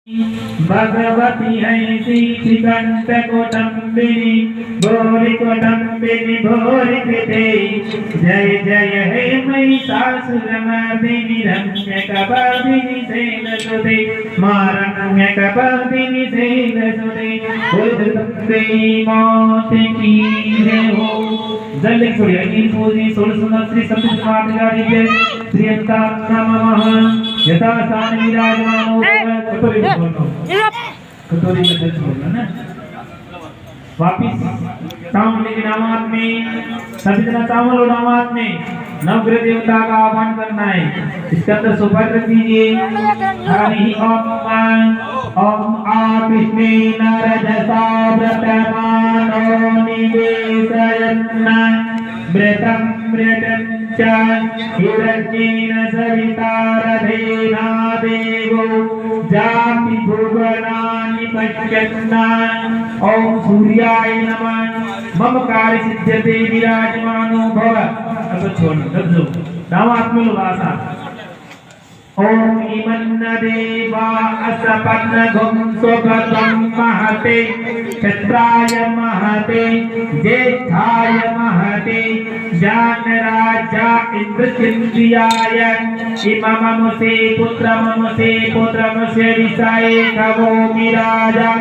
भगवती ऐसी श्रीकंठ कोटम्बिनी भोरी कोटम्बिनी भोरी कृते जय जय हे महिषासुरमर्दिनी रम्यकपर्दिनी शैलसुते रम्यकपर्दिनी शैलसुते जगदम्बे मात की जय हो। जल छोड़ी अग्नि पूजी 16 श्री सप्तमाधिकारी जय श्री नमः यथा स्थान विराजमानो कटोरी में दर्ज होगा ना वापिस ताम लेकिन नामात में सभी जना तामल और नामात में नवग्रह देवता का आह्वान करना है। इसके अंदर सुपारी रख दीजिए। हरि ओम आपिष्मे नरजसा व्रतमानो निवेशयन् व्रतं व्रतं च हिरण्येन सविता रथेना देवो जाति भुवनानि पश्यन्ना। ओम सूर्याय नमः मम कार्य सिद्ध्यते विराजमानो भव। अब छोड़ो रखो दामात में लो आशा। ओम इमन्न देवा असपन्न घुम स्वगतं महते क्षत्राय महते ज्येष्ठाय महते जानराजा इंद्रचंद्रियाय इमममुसे पुत्रममुसे पुत्रमस्य विषये कवो विराजा।